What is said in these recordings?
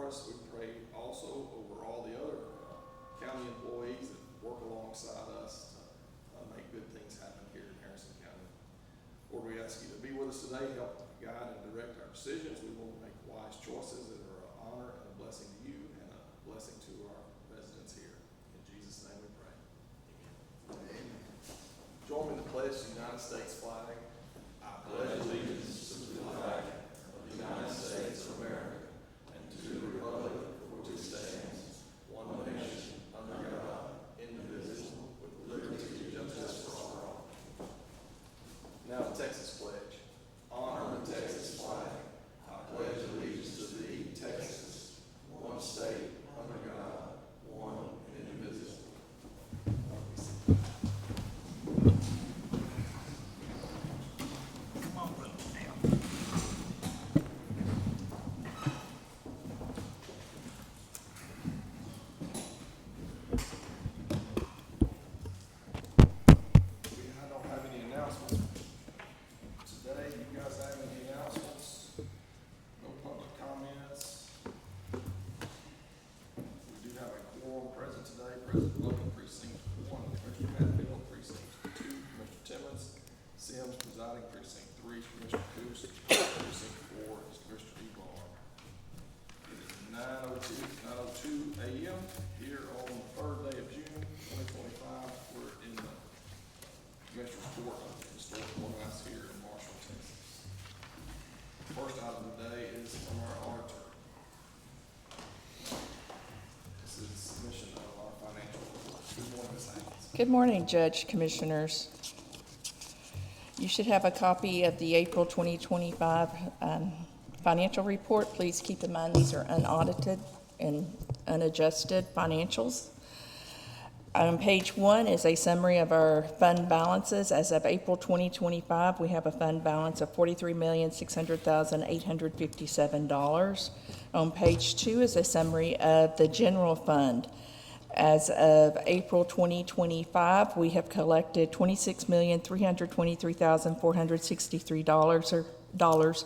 for us. We pray also over all the other county employees that work alongside us to make good things happen here in Harrison County. Lord, we ask you to be with us today, help guide and direct our decisions. We will make wise choices that are an honor and a blessing to you and a blessing to our residents here. In Jesus' name we pray. Amen. Join me in the pledge to the United States flag. I pledge allegiance to the flag of the United States of America and to the republic for which it stands, one nation, under God, indivisible, with liberty and justice for all. Now the Texas pledge. Honor the Texas flag. I pledge allegiance to thee, Texas, one state, under God, one and indivisible. I don't have any announcements today. You guys have any announcements? No public comments? We do have a quorum present today. President Logan, Precinct 1, Commissioner Hatfield, Precinct 2, Commissioner Timmons, Sims presiding, Precinct 3, Commissioner Coos, Precinct 4 is Commissioner Ebar. It is 9:02 a.m. here on the 3rd day of June 2025. We're in the Commissioner's Court of the Historic Courthouse here in Marshall, Texas. First item of the day is from our auditor. This is submission of our financial report. Good morning, Ms. Haynes. Good morning, Judge, Commissioners. You should have a copy of the April 2025 financial report. Please keep in mind these are unaudited and unadjusted financials. On page 1 is a summary of our fund balances. As of April 2025, we have a fund balance of $43,600,857. On page 2 is a summary of the general fund. As of April 2025, we have collected $26,323,463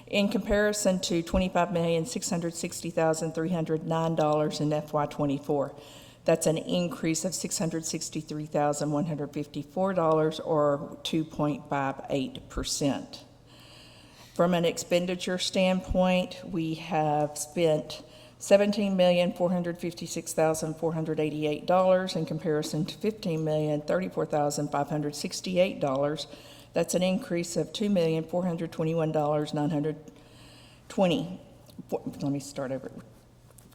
in comparison to $25,660,309 in FY24. That's an increase of $663,154 or 2.58%. From an expenditure standpoint, we have spent $17,456,488 in comparison to $15,034,568. That's an increase of $2,421,920. Let me start over.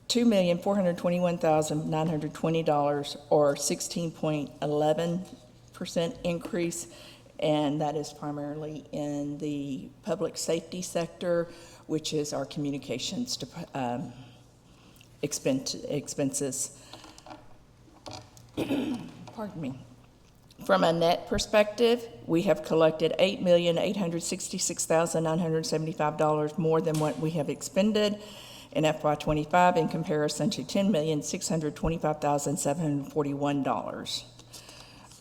$2,421,920 or 16.11% increase, and that is primarily in the public safety sector, which is our communications expenses. Pardon me. From a net perspective, we have collected $8,866,975 more than what we have expended in FY25 in comparison to $10,625,741.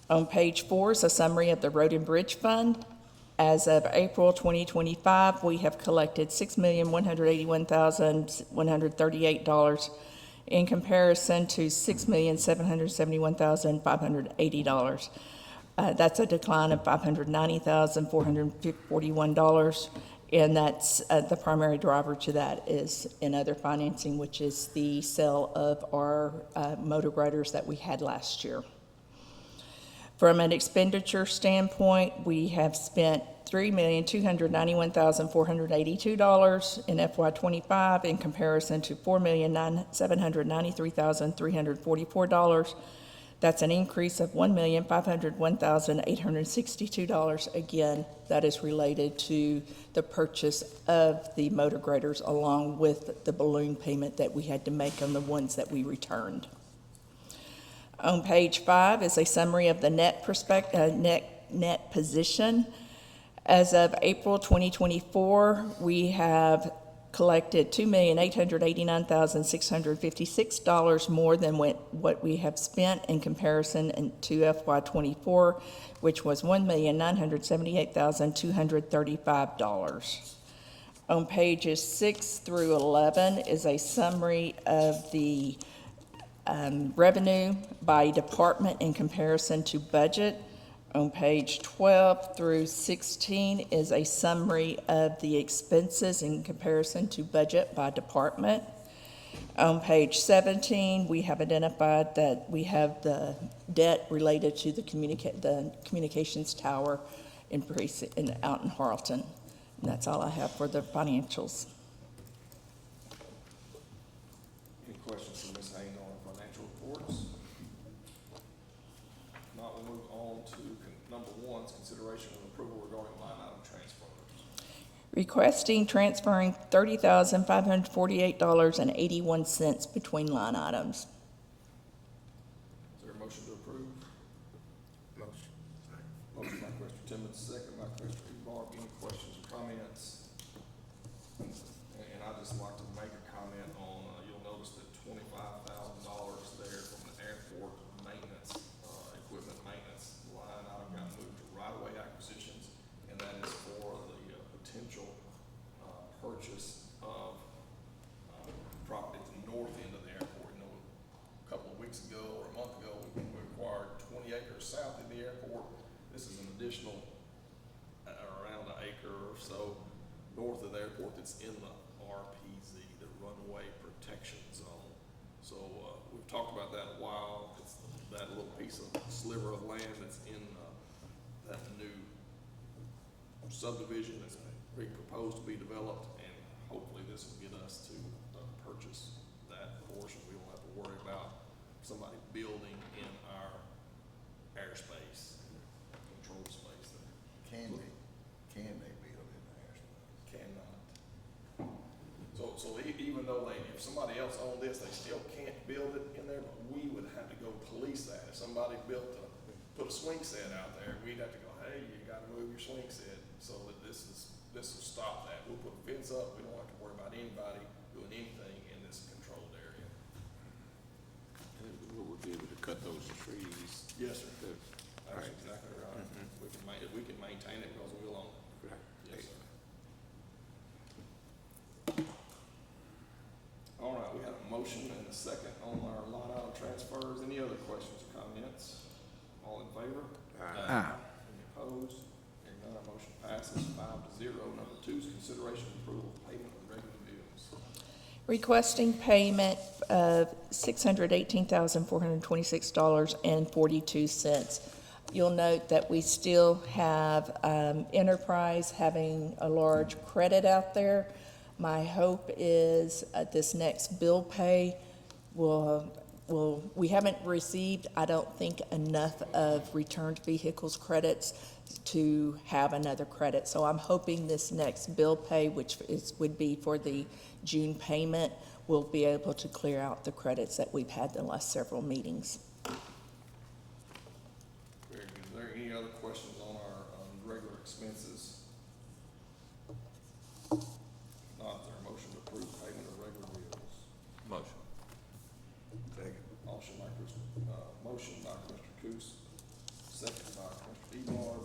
On page 4 is a summary of the Road and Bridge Fund. As of April 2025, we have collected $6,181,138 in comparison to $6,771,580. That's a decline of $590,441, and that's the primary driver to that is in other financing, which is the sale of our motor graders that we had last year. From an expenditure standpoint, we have spent $3,291,482 in FY25 in comparison to $4,793,344. That's an increase of $1,501,862. Again, that is related to the purchase of the motor graders along with the balloon payment that we had to make on the ones that we returned. On page 5 is a summary of the net position. As of April 2024, we have collected $2,889,656 more than what we have spent in comparison to FY24, which was $1,978,235. On pages 6 through 11 is a summary of the revenue by department in comparison to budget. On page 12 through 16 is a summary of the expenses in comparison to budget by department. On page 17, we have identified that we have the debt related to the communications tower out in Harleton. And that's all I have for the financials. Any questions for Ms. Haynes on financial reports? Not, we'll move on to number 1, consideration of approval regarding line item transfers. Requesting transferring $30,548.81 between line items. Is there a motion to approve? Motion. Motion by Commissioner Timmons, second by Commissioner Ebar. Any questions or comments? And I'd just like to make a comment on, you'll notice that $25,000 there from the airport maintenance, equipment maintenance line item got moved to right-of-way acquisitions, and that is for the potential purchase of property at the north end of the airport. You know, a couple of weeks ago or a month ago, we acquired 20 acres south of the airport. This is an additional around an acre or so north of the airport that's in the RPZ, the Runway Protection Zone. So we've talked about that a while. It's that little piece of sliver of land that's in that new subdivision that's being proposed to be developed, and hopefully this will get us to purchase that portion. We won't have to worry about somebody building in our airspace, control space there. Can they build in there? Cannot. So even though if somebody else owned this, they still can't build it in there, but we would have to go police that. If somebody put a swing set out there, we'd have to go, hey, you gotta move your swing set, so that this will stop that. We'll put a fence up, we don't have to worry about anybody doing anything in this controlled area. We would be able to cut those trees. Yes, sir. to- That's Right. exactly right. We can maintain it because we'll own it. Right. Yes, sir. All right, we had a motion and a second on our line item transfers. Any other questions or comments? All in favor? Aye. Any opposed? Hearing none, our motion passes 5-0. Number 2 is consideration and approval of payment of regular bills. Requesting payment of $618,426.42. You'll note that we still have Enterprise having a large credit out there. My hope is this next bill pay we haven't received, I don't think, enough of returned vehicles credits to have another credit. So I'm hoping this next bill pay, which would be for the June payment, will be able to clear out the credits that we've had the last several meetings. Very good. Is there any other questions on our regular expenses? Not, is there a motion to approve payment of regular bills? Motion. Second. Motion by Commissioner Coos, second by Commissioner Ebar.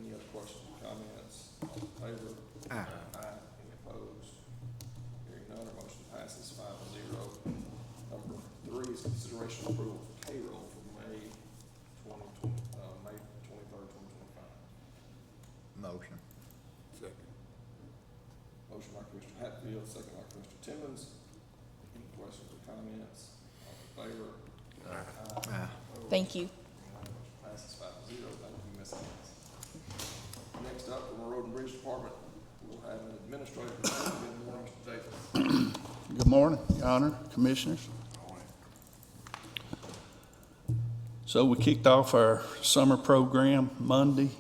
Any other questions or comments? All in favor? Aye. Any opposed? Hearing none, our motion passes 5-0. Number 3 is consideration of approval of payroll for May 23rd, 2025. Motion. Second. Motion by Commissioner Hatfield, second by Commissioner Timmons. Any questions or comments? All in favor? Aye. Opposed? Thank you. Motion passes 5-0. Thank you, Ms. Haynes. Next up, from the Road and Bridge Department, we'll have an administrator. Good morning, Mr. Jacobs. Good morning, Your Honor, Commissioners. So we kicked off our summer program Monday.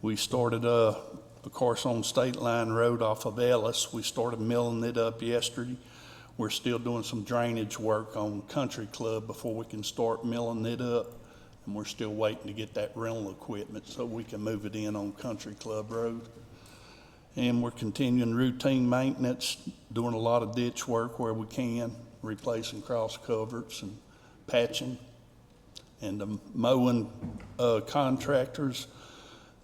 We started, of course, on State Line Road off of Ellis. We started milling it up yesterday. We're still doing some drainage work on Country Club before we can start milling it up. And we're still waiting to get that rental equipment so we can move it in on Country Club Road. And we're continuing routine maintenance, doing a lot of ditch work where we can, replacing cross culverts and patching. And the mowing contractors,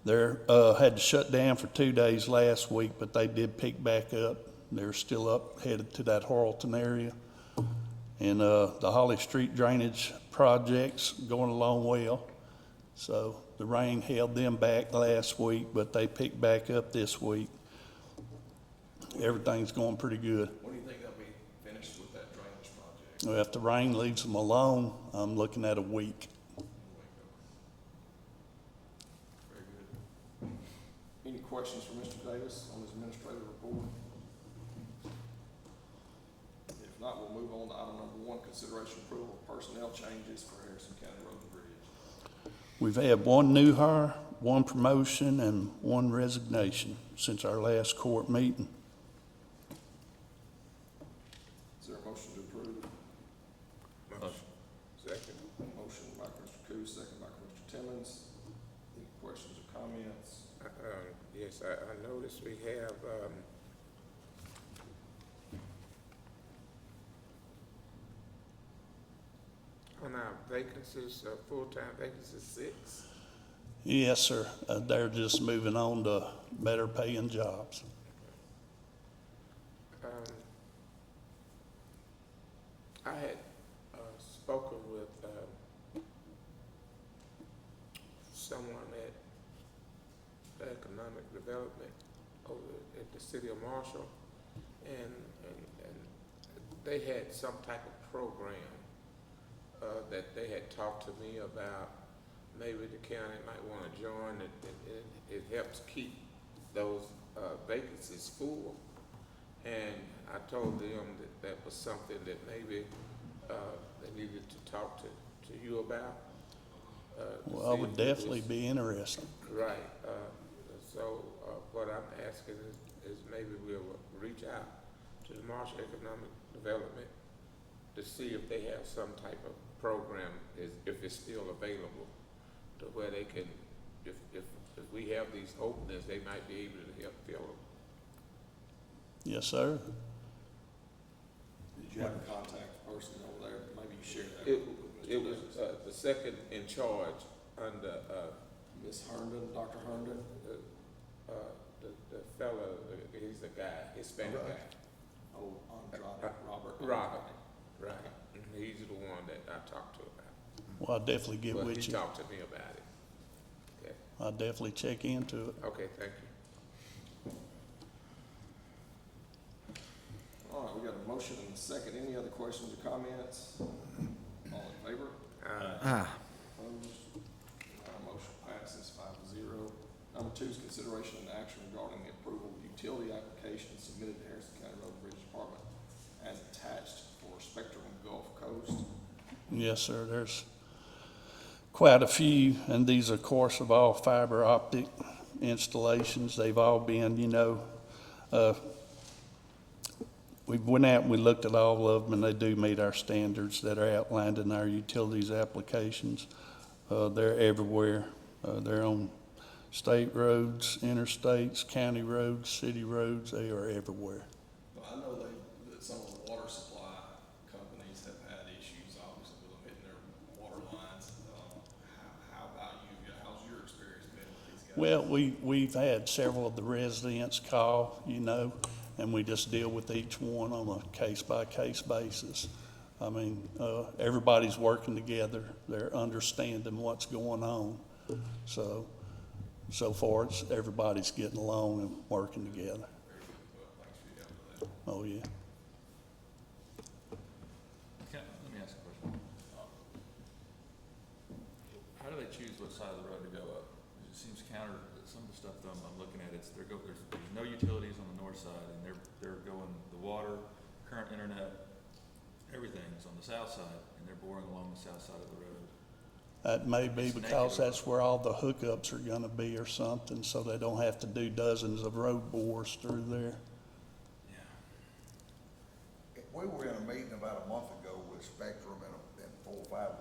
They're, had to shut down for 2 days last week, but they did pick back up. They're still up, headed to that Harleton area. And, the Holly Street drainage project's going along well. So the rain held them back last week, but they picked back up this week. Everything's going pretty good. When do you think they'll be finished with that drainage project? Well, if the rain leaves them alone, I'm looking at a week. Very good. Any questions for Mr. Davis on his administrative report? If not, we'll move on to item number 1, consideration approval of personnel changes for Harrison County Road and Bridge. We've had 1 new hire, 1 promotion, and 1 resignation since our last court meeting. Is there a motion to approve? Motion. Second. Motion by Mr. Coos, second by Mr. Timmons. Any questions or comments? Yes, I noticed we have, on our vacancies, full-time vacancies, 6. Yes, sir. They're just moving on to better paying jobs. I had spoken with someone at Economic Development over at the city of Marshall, and they had some type of program that they had talked to me about. Maybe the county might want to join. It helps keep those vacancies full. And I told them that was something that maybe they needed to talk to you about. Well, I would definitely be interested. Right. So what I'm asking is maybe we'll reach out to the Marshall Economic Development to see if they have some type of program, if it's still available, to where they can, if we have these openings, they might be able to help fill them. Yes, sir. Did you have a contact person over there? Maybe you share that It with Mr. was Davis. the second in charge under Ms. Herndon, Dr. Herndon? the fellow, he's a guy, Hispanic Right. guy. Oh, Andrade, Robert. Robert, right. He's the one that I talked to about. Well, I'll definitely get Well, with he you. talked to me about it. Okay, I'll definitely check into it. okay, thank you. All right, we got a motion and a second. Any other questions or comments? All in favor? Opposed? Motion passes 5-0. Number 2 is consideration and action regarding the approval of utility applications submitted to Harrison County Road and Bridge Department as attached for Spectrum Gulf Coast. Yes, sir. There's quite a few, and these, of course, are all fiber optic installations. They've all been, we went out and we looked at all of them, and they do meet our standards that are outlined in our utilities applications. They're everywhere. They're on state roads, interstates, county roads, city roads. They are everywhere. Well, I know that some of the water supply companies have had issues, obviously, with them hitting their water lines. How about you? How's your experience been with these guys? Well, we've had several of the residents call, and we just deal with each one on a case-by-case basis. I mean, everybody's working together. They're understanding what's going on. So far, everybody's getting along and working together. Very good. Well, thanks for your help with that. Oh, yeah. Let me ask a question. How do they choose what side of the road to go up? It seems counter, some of the stuff that I'm looking at, there's no utilities on the north side, and they're going, the water, current internet, everything's on the south side, and they're boring along the south side of the road. That may be It's because negative. that's where all the hookups are gonna be or something, so they don't have to do dozens of road bores through there. Yeah. We were in a meeting about a month ago with Spectrum and 4 or 5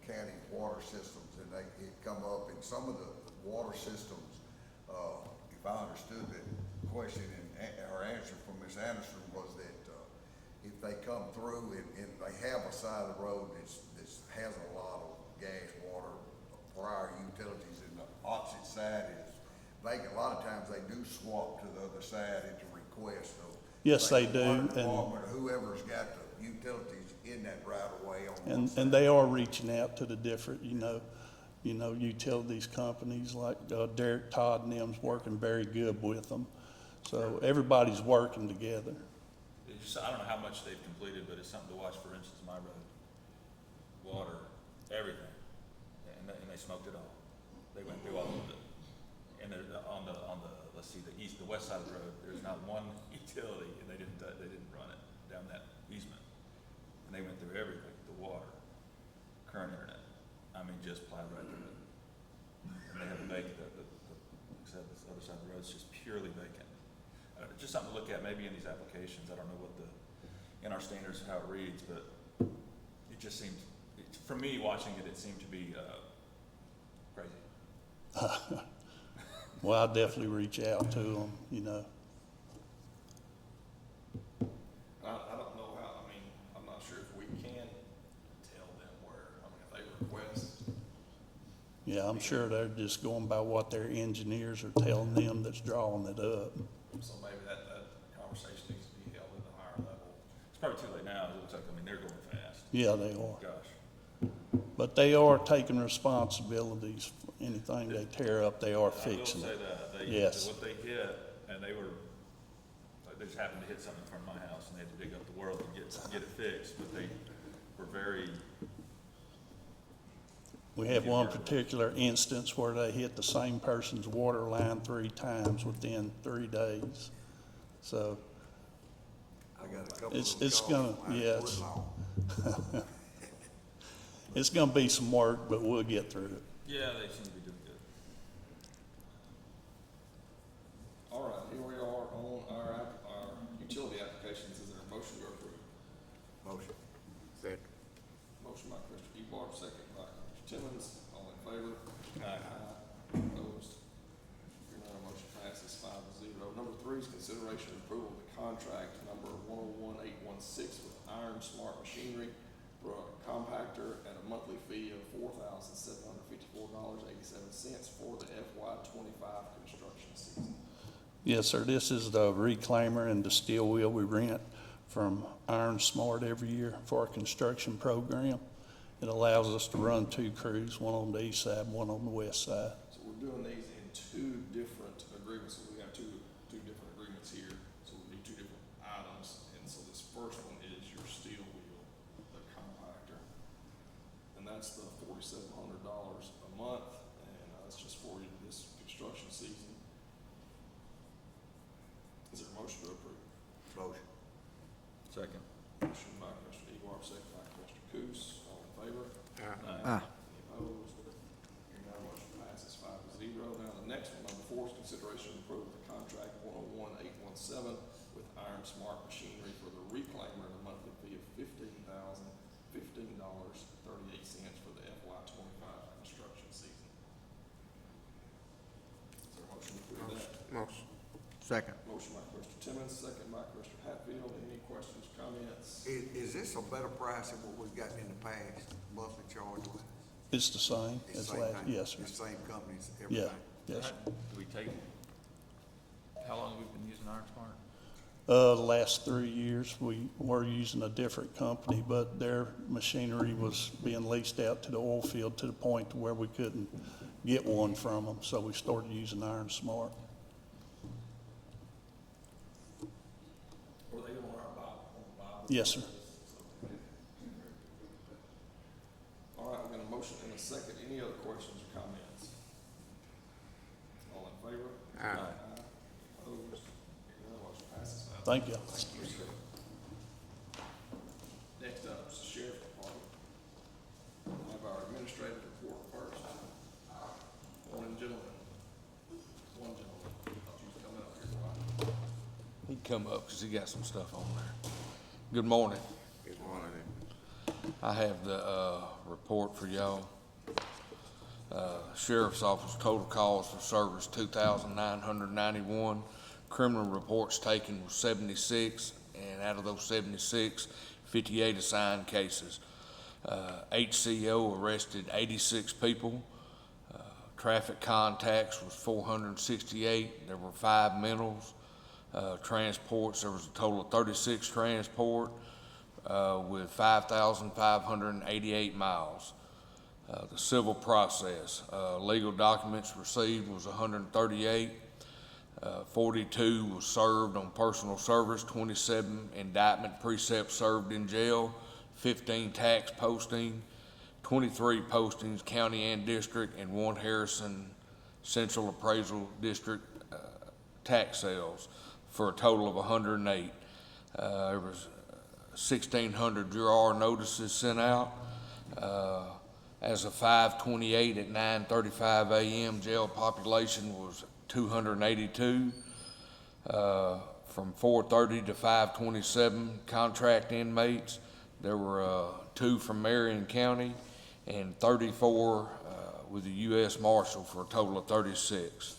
county water systems, and it come up, and some of the water systems, if I understood the question or answer from Ms. Anderson, was that if they come through and they have a side of the road that has a lot of gas, water, prior utilities, and the opposite side a lot of times they do swap to the other side at the request of. Yes, like they the do, water and- department or whoever's got the utilities in that right of way on one And side. they are reaching out to the different, utilities companies, like Derek Todd and them's working very good with them. So everybody's working together. I don't know how much they've completed, but it's something to watch. For instance, my road, water, everything, and they smoked it all. They went through all of it. And on the, let's see, the west side of the road, there's not one utility, and they didn't run it down that easement. And they went through everything, the water, current internet, I mean, just plowed right through it. And they have a vacant, like I said, this other side of the road is just purely vacant. Just something to look at maybe in these applications. I don't know what in our standards, how it reads, but it just seemed, for me, watching it, it seemed to be crazy. Well, I'll definitely reach out to them, I don't know how, I'm not sure if we can tell them where, if they request. Yeah, I'm sure they're just going by what their engineers are telling them that's drawing it up. So maybe that conversation needs to be held at a higher level. It's probably too late now. It looks like, they're going fast. Yeah, they are. Gosh. But they are taking responsibilities. For anything they tear up, they are fixing I will it. say that. Yes. What they hit, and they just happened to hit something from my house, and they had to dig up the world to get it fixed, but they were very, We have one particular instance where they hit the same person's water line 3 times within 3 days. So I got a couple It's- of it's calls gonna- from yeah, Woodlawn. it's gonna be some work, but we'll get through it. yeah, they seem to be doing good. All right, here we are on our utility applications. Is there a motion to approve? Motion. Second. Motion by Commissioner Ebar, second by Commissioner Timmons. All in favor? Aye. Opposed? Hearing none, motion passes 5-0. Number 3 is consideration and approval of the contract number 101816 with Iron Smart Machinery for a compactor at a monthly fee of $4,754.87 for the FY25 construction season. Yes, sir, this is the reclaimer and the steel wheel we rent from Iron Smart every year for our construction program. It allows us to run 2 crews, one on the east side, one on the west side. So we're doing these in 2 different agreements, so we have two different agreements here, so we need 2 different items. And so this first one is your steel wheel, the compactor, and that's the $4,700 a month, and that's just for this construction season. Is there a motion to approve? Motion. Second. Motion by Commissioner Ebar, second by Commissioner Coos, all in favor? Aye. Any opposed? Hearing none, motion passes 5-0. Now, the next one, number 4, is consideration and approval of the contract 101817 with Iron Smart Machinery for the reclaimer at a monthly fee of $15,015.38 for the FY25 construction season. Is there a motion to approve that? Motion. Second. Motion by Commissioner Timmons, second by Commissioner Hatfield. Any questions, comments? Is this a better price than what we've gotten in the past, monthly charge wise? It's the same It's as the same last, thing? yes, sir. It's the same companies, Yeah, everything? yes, sir. Do we take, how long have we been using Iron Smart? The last 3 years, we were using a different company, but their machinery was being leased out to the oil field to the point to where we couldn't get one from them, so we started using Iron Smart. Were they on our Bible? Yes, sir. All right, we're gonna motion in a second. Any other questions or comments? All in favor? Aye. Opposed? Hearing none, motion passes 5-0. Thank you. Next up is the Sheriff Department. We'll have our administrative report first. Morning, gentlemen. One gentleman. Thought you was coming up here, Dwight. He'd come up because he got some stuff on there. Good morning. Good morning. I have the report for y'all. Sheriff's Office total calls for service 2,991. Criminal reports taken was 76, and out of those 76, 58 assigned cases. HCO arrested 86 people. Traffic contacts was 468. There were 5 mentals. Transports, there was a total of 36 transport with 5,588 miles. The civil process, legal documents received was 138. 42 was served on personal service, 27 indictment precepts served in jail, 15 tax posting, 23 postings county and district, and 1 Harrison Central Appraisal District tax sales, for a total of 108. There was 1,600 juror notices sent out. As of 5/28 at 9:35 a.m., jail population was 282. From 4:30 to 5:27, contract inmates, there were 2 from Marion County and 34 with the U.S. Marshal, for a total of 36.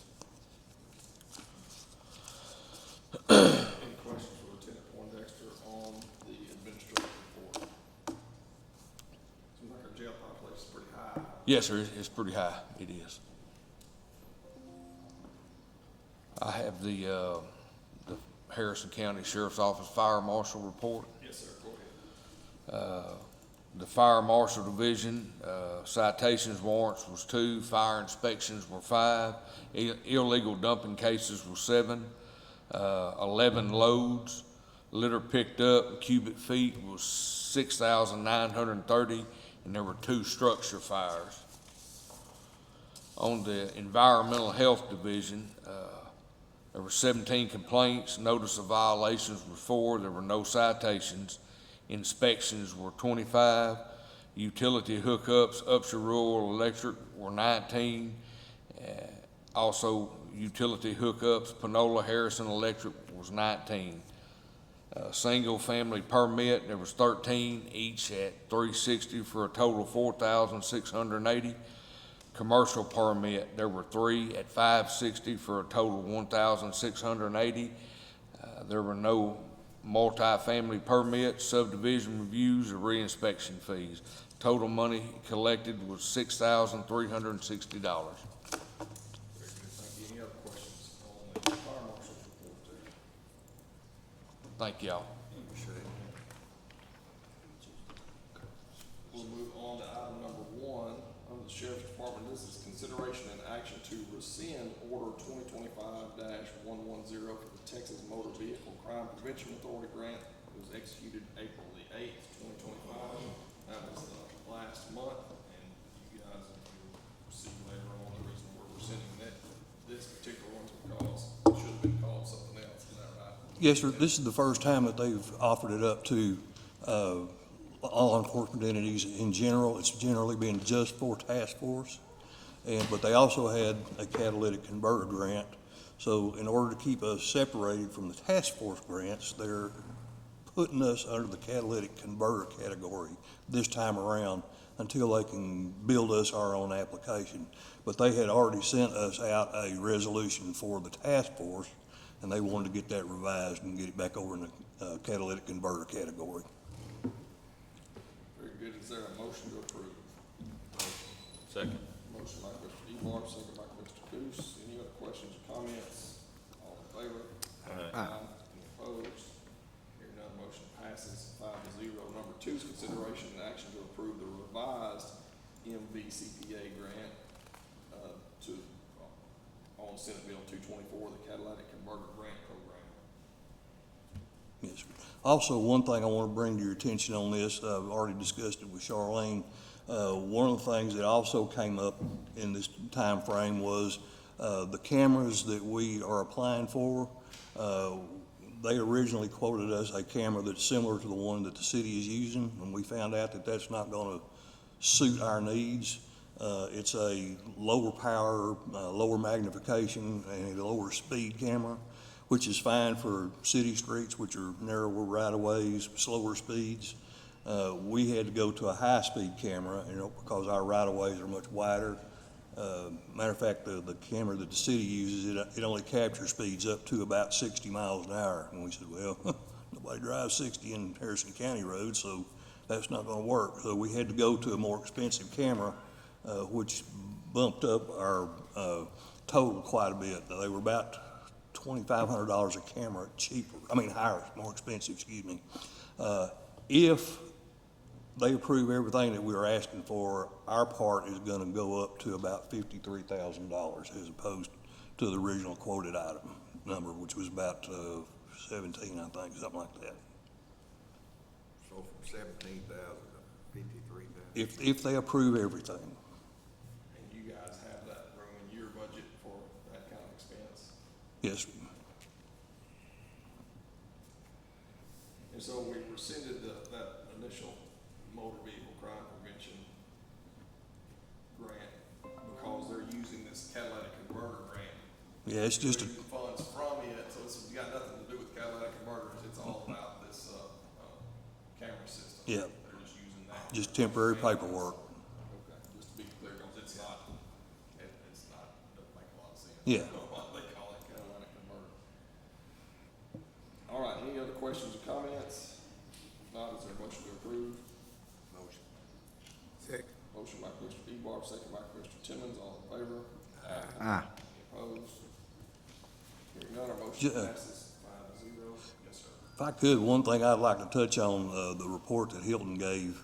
Any questions for Lieutenant Poindexter on the administrative report? Seems like our jail population is pretty high. Yes, sir, it's pretty high, it is. I have the Harrison County Sheriff's Office Fire Marshal report. Yes, sir, go ahead. The Fire Marshal Division, citations warrants was 2, fire inspections were 5, illegal dumping cases were 7, 11 loads, litter picked up, cubic feet was 6,930, and there were 2 structure fires. On the Environmental Health Division, there were 17 complaints, notice of violations was 4, there were no citations, inspections were 25, utility hookups, Upshur Rural Electric were 19, also utility hookups, Panola Harrison Electric was 19. Single family permit, there was 13, each at $360 for a total of $4,680. Commercial permit, there were 3 at $560 for a total of $1,680. There were no multi-family permits, subdivision reviews, or reinspection fees. Total money collected was $6,360. Very good, thank you. Any other questions on the fire marshal's report there? Thank y'all. We'll move on to item number 1 under the Sheriff's Department. This is consideration and action to rescind Order 2025-110 for the Texas Motor Vehicle Crime Prevention Authority grant. It was executed April the 8th, 2025. That was last month, and you guys will see later on the reason we're rescinding this particular one because it should have been called something else. Is that right? Yes, sir. This is the first time that they've offered it up to law enforcement entities in general. It's generally been just for task force, but they also had a catalytic converter grant. So in order to keep us separated from the task force grants, they're putting us under the catalytic converter category this time around until they can build us our own application. But they had already sent us out a resolution for the task force, and they wanted to get that revised and get it back over in the catalytic converter category. Very good. Is there a motion to approve? Second. Motion by Mr. DeMar, second by Mr. Coos. Any other questions or comments? All in favor? Aye. Any opposed? Hearing none, motion passes 5-0. Number 2 is consideration and action to approve the revised MVCPA grant on Senate Bill 224, the Catalytic Converter Grant Program. Yes, sir. Also, one thing I want to bring to your attention on this, I've already discussed it with Charlene. One of the things that also came up in this time frame was the cameras that we are applying for. They originally quoted us a camera that's similar to the one that the city is using, and we found out that that's not going to suit our needs. It's a lower power, lower magnification, and a lower speed camera, which is fine for city streets, which are narrower right-of-ways, slower speeds. We had to go to a high-speed camera, because our right-of-ways are much wider. Matter of fact, the camera that the city uses, it only captures speeds up to about 60 miles an hour. And we said, well, nobody drives 60 in Harrison County roads, so that's not going to work. So we had to go to a more expensive camera, which bumped up our total quite a bit. They were about $2,500 a camera cheaper, higher, more expensive, excuse me. If they approve everything that we're asking for, our part is gonna go up to about $53,000 as opposed to the original quoted item number, which was about 17, I think, something like that. So from 17,000 to 53,000. If they approve everything. And you guys have that room in your budget for that kind of expense? Yes, sir. And so we rescinded that initial motor vehicle crime prevention grant because they're using this catalytic converter grant. Yeah, it's just a, They're using funds from it, so it's got nothing to do with catalytic converters, it's all about this, camera system. Yeah. They're just using that. just temporary paperwork. Okay, just to be clear, because it's not, doesn't make a lot of sense. Yeah. What they call it, catalytic converter. All right, any other questions or comments? If not, is there a motion to approve? Motion. Second. Motion by Commissioner Ebar, second by Commissioner Timmons, all in favor? Aye. Any opposed? Hearing none, our motion Ju- passes 5-0. Yes, sir. If I could, one thing I'd like to touch on, the report that Hilton gave,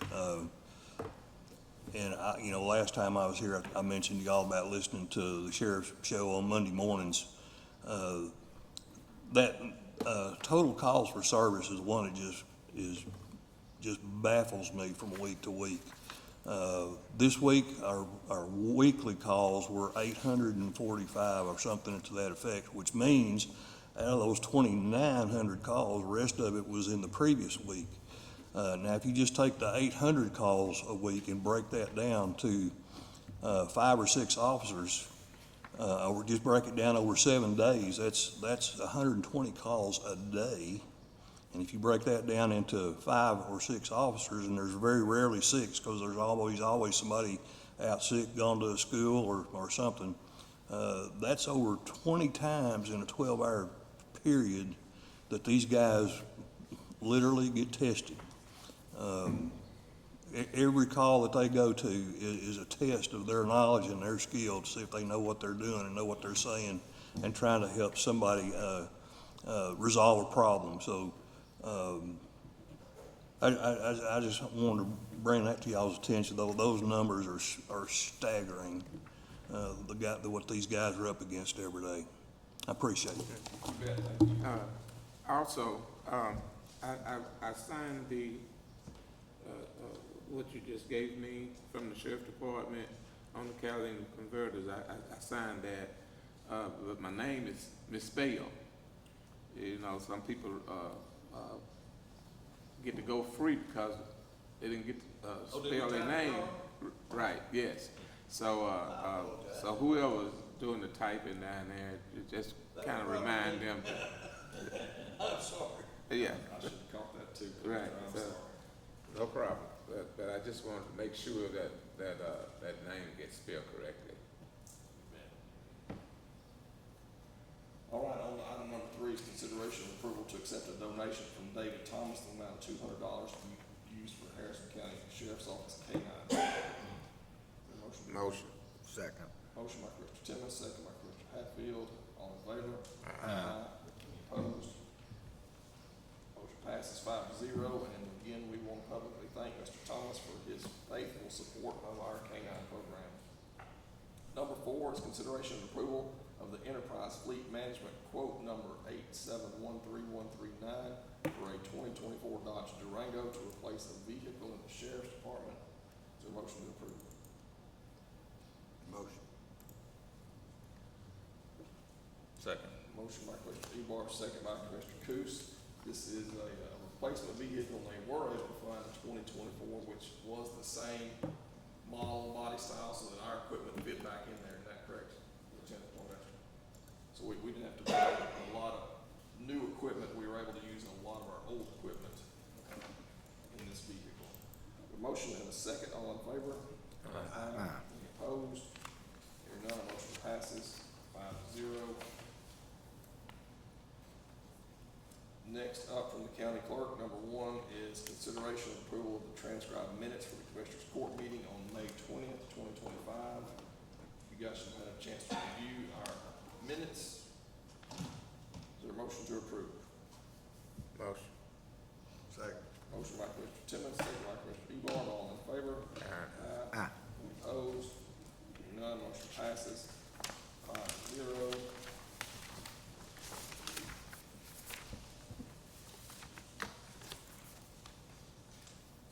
and last time I was here, I mentioned to y'all about listening to the sheriff's show on Monday mornings. That total calls for service is one that just baffles me from week to week. This week, our weekly calls were 845 or something to that effect, which means out of those 2,900 calls, the rest of it was in the previous week. Now, if you just take the 800 calls a week and break that down to 5 or 6 officers, or just break it down over 7 days, that's 120 calls a day. And if you break that down into 5 or 6 officers, and there's very rarely 6, because there's always somebody out sick, gone to a school or something, that's over 20 times in a 12-hour period that these guys literally get tested. Every call that they go to is a test of their knowledge and their skill to see if they know what they're doing and know what they're saying and trying to help somebody resolve a problem. So I just wanted to bring that to y'all's attention, though. Those numbers are staggering, what these guys are up against every day. I appreciate it. You bet, thank you. Also, I signed the, what you just gave me from the sheriff department on the catalytic converters. I signed that, but my name is misspelled. Some people, get to go free because they didn't get to, spell their name. Right, yes. So whoever's doing the typing down there, just kind of remind them. I'm sorry. Yeah, I should have caught that too. right. I'm So, sorry. no problem. But I just wanted to make sure that name gets spelled correctly. All right, on to item number 3 is consideration of approval to accept a donation from David Thomas in the amount of $200 to be used for Harrison County Sheriff's Office K-9. Motion. Motion. Second. Motion by Commissioner Timmons, second by Commissioner Hatfield. All in favor? Aye. Any opposed? Motion passes 5-0. And again, we want to publicly thank Mr. Thomas for his faithful support of our K-9 program. Number 4 is consideration of approval of the Enterprise Fleet Management quote number 8713139 for a 2024 Dodge Durango to replace a vehicle in the Sheriff's Department. Is there a motion to approve? Motion. Second. Motion by Commissioner Ebar, second by Commissioner Coos. This is a replacement vehicle they were able to find in 2024, which was the same model, body style, so that our equipment fit back in there. Is that correct, Lieutenant Poindexter? So we didn't have to buy a lot of new equipment. We were able to use a lot of our old equipment in this vehicle. A motion and a second. All in favor? Aye. Any opposed? Hearing none, motion passes 5-0. Next up from the county clerk, number 1 is consideration of approval of the transcribed minutes for the Commissioners Court meeting on May 20th, 2025. You guys should have a chance to review our minutes. Is there a motion to approve? Motion. Second. Motion by Commissioner Timmons, second by Commissioner Ebard, all in favor? Aye. Any opposed? None, motion passes 5-0.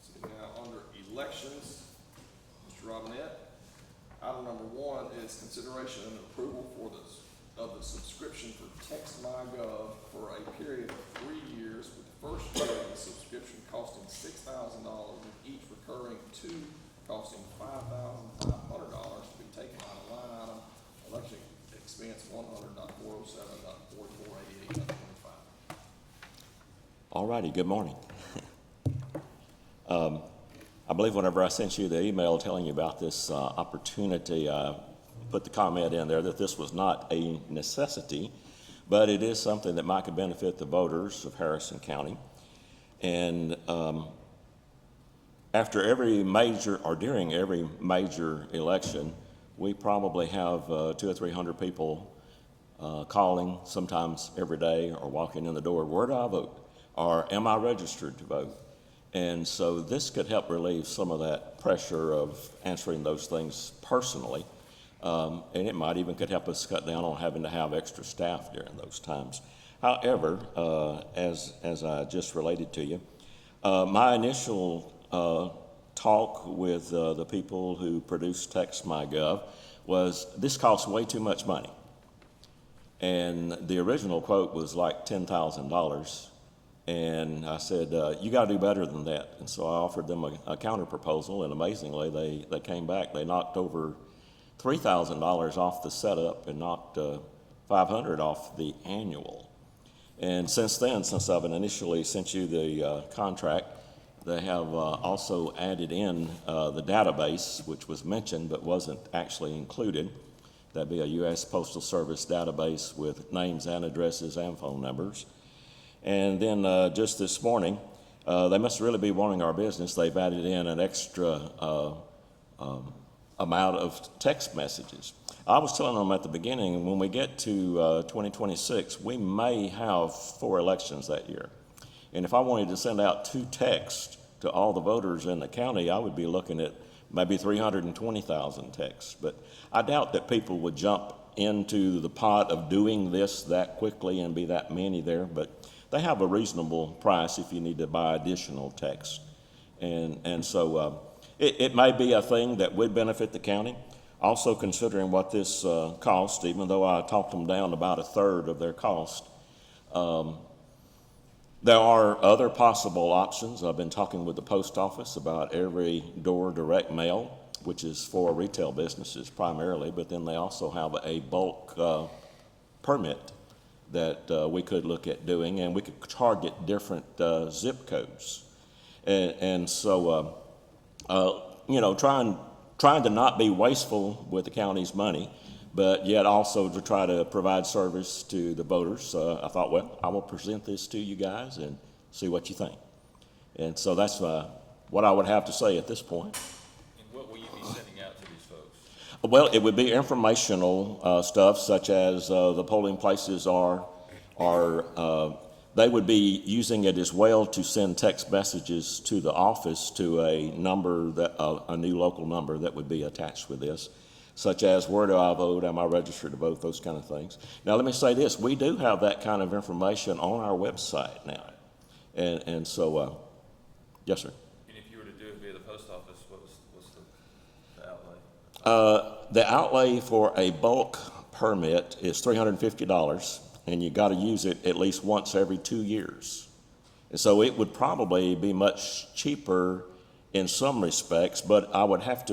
See, now, under elections, Mr. Robinette, item number 1 is consideration and approval of the subscription for TextMyGov for a period of 3 years, with the first year of the subscription costing $6,000, with each recurring 2 costing $5,500 to be taken out of line item election expense 100.407.4488.25. All righty, good morning. I believe whenever I sent you the email telling you about this opportunity, I put the comment in there that this was not a necessity, but it is something that might could benefit the voters of Harrison County. And after every major, or during every major election, we probably have 200 or 300 people calling, sometimes every day, or walking in the door, where do I vote? Or am I registered to vote? And so this could help relieve some of that pressure of answering those things personally. And it might even could help us cut down on having to have extra staff during those times. However, as I just related to you, my initial talk with the people who produced TextMyGov was, this costs way too much money. And the original quote was like $10,000. And I said, you got to do better than that. And so I offered them a counter proposal, and amazingly, they came back. They knocked over $3,000 off the setup and knocked $500 off the annual. And since then, since I've initially sent you the contract, they have also added in the database, which was mentioned but wasn't actually included. That'd be a U.S. Postal Service database with names and addresses and phone numbers. And then just this morning, they must really be wanting our business. They've added in an extra amount of text messages. I was telling them at the beginning, when we get to 2026, we may have 4 elections that year. And if I wanted to send out 2 texts to all the voters in the county, I would be looking at maybe 320,000 texts. But I doubt that people would jump into the pot of doing this that quickly and be that many there. But they have a reasonable price if you need to buy additional text. And so it may be a thing that would benefit the county. Also considering what this cost, even though I talked them down about 1/3 of their cost, there are other possible options. I've been talking with the post office about every door direct mail, which is for retail businesses primarily, but then they also have a bulk permit that we could look at doing, and we could target different zip codes. And so, you know, trying to not be wasteful with the county's money, but yet also to try to provide service to the voters. I thought, well, I will present this to you guys and see what you think. And so that's what I would have to say at this point. And what will you be sending out to these folks? Well, it would be informational stuff, such as the polling places are they would be using it as well to send text messages to the office to a number that a new local number that would be attached with this, such as where do I vote, am I registered to vote, those kind of things. Now, let me say this, we do have that kind of information on our website now. And so, yes, sir. And if you were to do it via the post office, what's the outlay? The outlay for a bulk permit is $350, and you got to use it at least once every 2 years. And so it would probably be much cheaper in some respects, but I'd have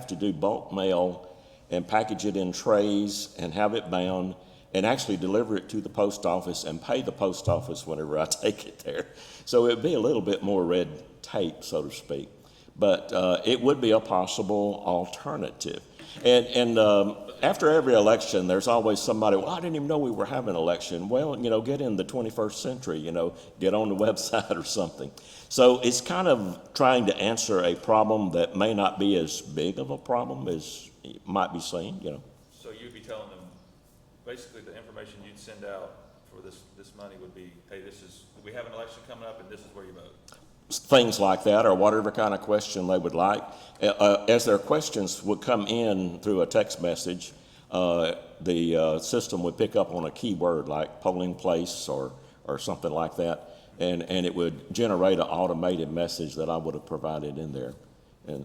to do bulk mail and package it in trays and have it bound and actually deliver it to the post office and pay the post office whenever I take it there. So it'd be a little bit more red tape, so to speak. But it would be a possible alternative. And after every election, there's always somebody, well, I didn't even know we were having an election. Well, you know, get in the 21st century, you know, get on the website or something. So it's kind of trying to answer a problem that may not be as big of a problem as might be seen, you know. So you'd be telling them, basically the information you'd send out for this money would be, hey, we have an election coming up and this is where you vote. Things like that, or whatever kind of question they would like. As their questions would come in through a text message, the system would pick up on a keyword like polling place or something like that, and it would generate an automated message that I would have provided in there.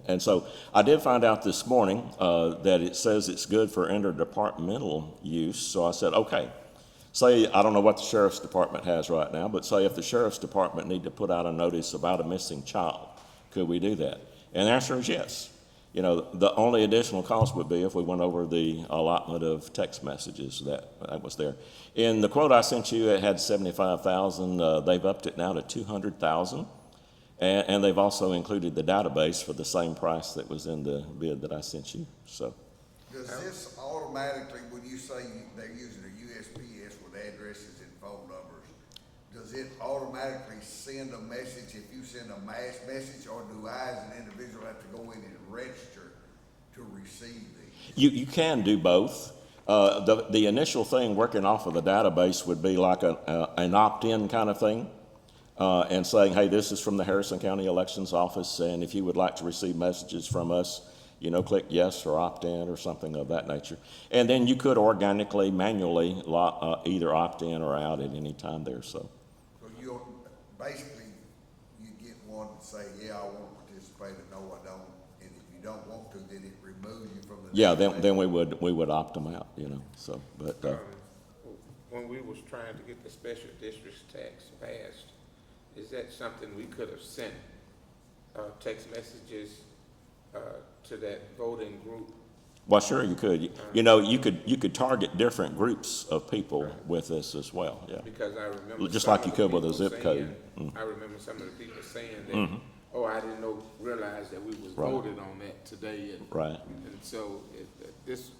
And so I did find out this morning that it says it's good for interdepartmental use, so I said, okay. Say, I don't know what the sheriff's department has right now, but say if the sheriff's department need to put out a notice about a missing child, could we do that? And the answer is yes. You know, the only additional cost would be if we went over the allotment of text messages that was there. In the quote I sent you, it had 75,000. They've upped it now to 200,000. And they've also included the database for the same price that was in the bid that I sent you, so. Does this automatically, when you say they're using a USPS with addresses and phone numbers, does it automatically send a message if you send a mass message, or do I as an individual have to go in and register to receive these? You can do both. The initial thing working off of the database would be like an opt-in kind of thing, and saying, hey, this is from the Harrison County Elections Office, and if you would like to receive messages from us, you know, click yes or opt in or something of that nature. And then you could organically, manually either opt in or out at any time there, so. So you basically, you get one and say, yeah, I want to participate, or no, I don't. And if you don't want to, then it removes you from the. Yeah, then we would opt them out, you know, so, but, When we was trying to get the special districts tax passed, is that something we could have sent, text messages, to that voting group? well, sure, you could. You know, you could target different groups of people with this as well, yeah. Because I remember. Just some like of you the could with a people zip code. saying- I remember some of the people saying that, oh, I didn't realize that we was Right. voted on that today, and. Right. And so, this.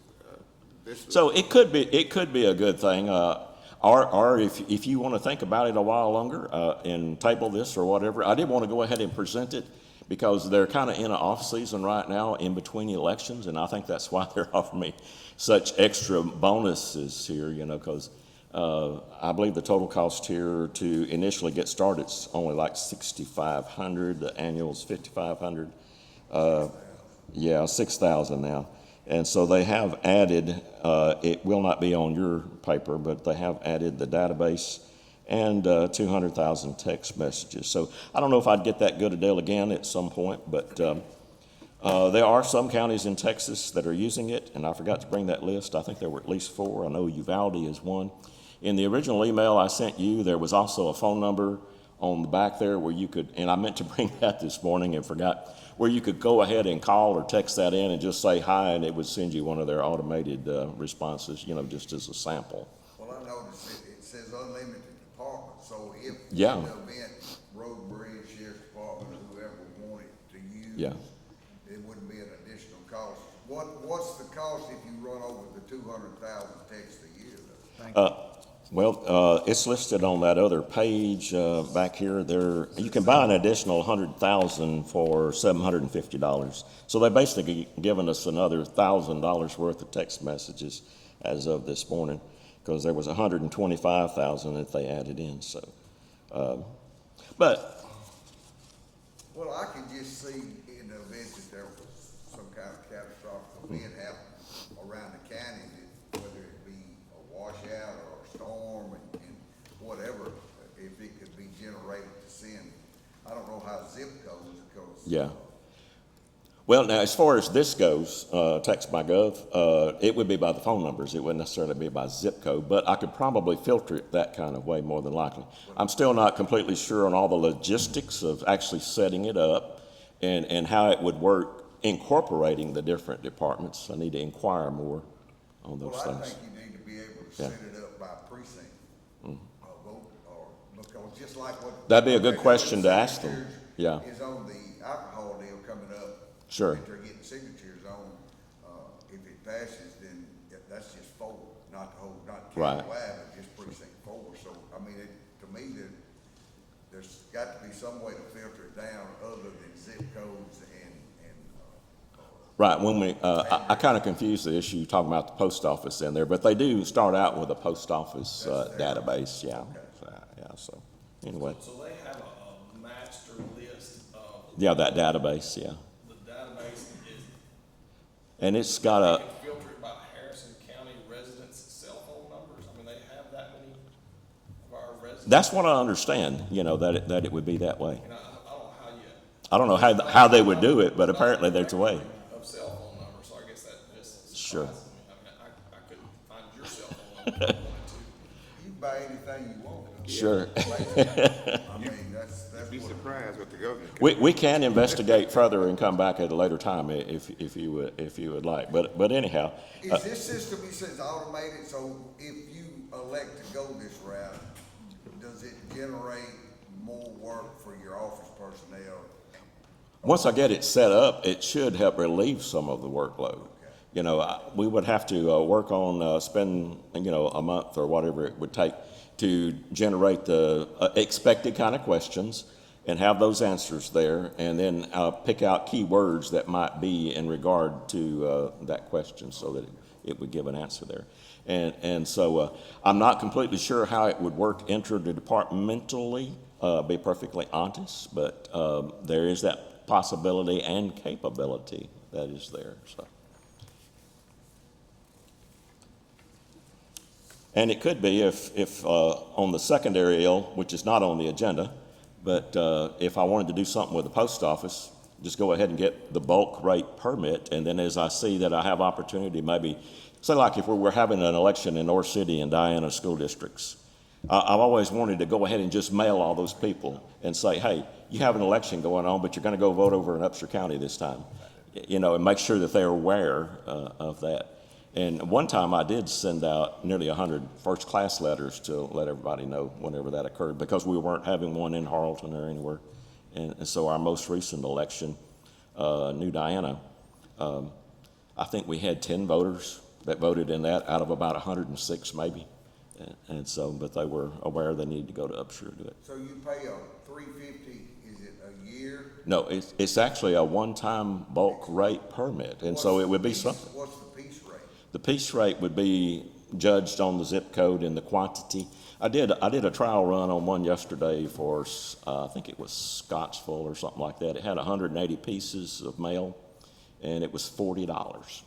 So it could be a good thing, or if you want to think about it a while longer, and table this or whatever, I did want to go ahead and present it because they're kind of in an off season right now in between elections, and I think that's why they're offering me such extra bonuses here, you know, because I believe the total cost here to initially get started is only like $6,500. The annual's $5,500. Yeah, 6,000 now. And so they have added, it will not be on your paper, but they have added the database and 200,000 text messages. So I don't know if I'd get that good a deal again at some point, but there are some counties in Texas that are using it, and I forgot to bring that list. I think there were at least 4. I know Uvalde is one. In the original email I sent you, there was also a phone number on the back there where you could, and I meant to bring that this morning and forgot, where you could go ahead and call or text that in and just say hi, and it would send you one of their automated responses, you know, just as a sample. Well, I noticed it says unlimited departments, so if Yeah. in the event Road Bridge, Sheriff's Department, or whoever wanted to use, Yeah. it wouldn't be an additional cost. What's the cost if you run over the 200,000 texts a year though? Well, it's listed on that other page back here. There, you can buy an additional 100,000 for $750. So they basically given us another $1,000 worth of text messages as of this morning, because there was 125,000 that they added in. So, but Well, I can just see in the event that there was some kind of catastrophic event happen around the county, that whether it be a washout or a storm and whatever, if it could be generated to send. I don't know how zip codes, because. yeah. Well, now, as far as this goes, text by gov, it would be by the phone numbers. It wouldn't necessarily be by zip code, but I could probably filter it that kind of way more than likely. I'm still not completely sure on all the logistics of actually setting it up and how it would work incorporating the different departments. I need to inquire more on those Well, I things. think you need to be able to Yeah. set it up by precinct, vote, or, because just like what. That'd be a good question to ask them. signatures Yeah. Is on the alcohol deal coming up. Sure. That they're getting signatures on, if it passes, then that's just 4, not the whole, not Right. countywide, but just precinct 4. So, I mean, to me, there's got to be some way to filter it down other than zip codes and Right, when we, I kind of confused the issue, talking about the post office in there, but they do start out with a post office database, yeah. Yeah, so, anyway, So they have a master list of, yeah, that database, yeah. the database is, And it's got they a, can filter it by Harrison County residents' cell phone numbers. I mean, they have that many of our residents. that's what I understand, you know, that it would be that way. And I don't know how you. I don't know how they would do it, but apparently there's a way. Of cell phone numbers, so I guess that just Sure. surprises me. I mean, I couldn't find your cell phone number if I wanted to. You can buy anything you want. Sure. I mean, that's Be what. surprised what the government can. We can investigate further and come back at a later time if you would like, but anyhow, Is this system, he says automated, so if you elect to go this route, does it generate more work for your office personnel? once I get it set up, it should help relieve some of the workload. You know, we would have to work on, spend, a month or whatever it would take to generate the expected kind of questions and have those answers there, and then pick out key words that might be in regard to that question so that it would give an answer there. And so I'm not completely sure how it would work interdepartmentally, be perfectly honest, but there is that possibility and capability that is there, so. And it could be if on the secondary ill, which is not on the agenda, but if I wanted to do something with the post office, just go ahead and get the bulk rate permit, and then as I see that I have opportunity, maybe, say like if we're having an election in North City and Diana school districts, I've always wanted to go ahead and just mail all those people and say, hey, you have an election going on, but you're gonna go vote over in Upshur County this time. And make sure that they're aware of that. And one time I did send out nearly 100 first-class letters to let everybody know whenever that occurred, because we weren't having one in Harleton or anywhere. And so our most recent election, New Diana, I think we had 10 voters that voted in that out of about 106 maybe. And so, but they were aware they needed to go to Upshur to do it. So you pay a $350, is it a year? No, it's actually a one-time bulk rate permit, and so it would be something. What's the piece rate? The piece rate would be judged on the zip code and the quantity. I did a trial run on one yesterday for, I think it was Scottsville or something like that. It had 180 pieces of mail, and it was $40.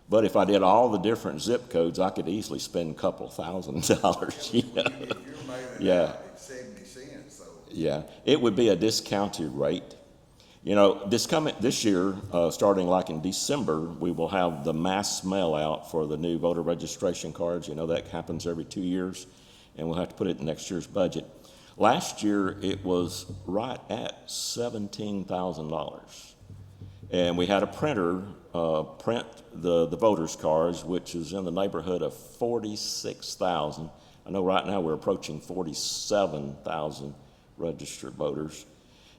But if I did all the different zip codes, I could easily spend a couple $1,000, you know. If you're mailing Yeah. out at 70 cents, so. Yeah, it would be a discounted rate. You know, this year, starting like in December, we will have the mass mail out for the new voter registration cards. You know, that happens every 2 years, and we'll have to put it in next year's budget. Last year, it was right at $17,000. And we had a printer print the voters' cards, which is in the neighborhood of 46,000. I know right now we're approaching 47,000 registered voters.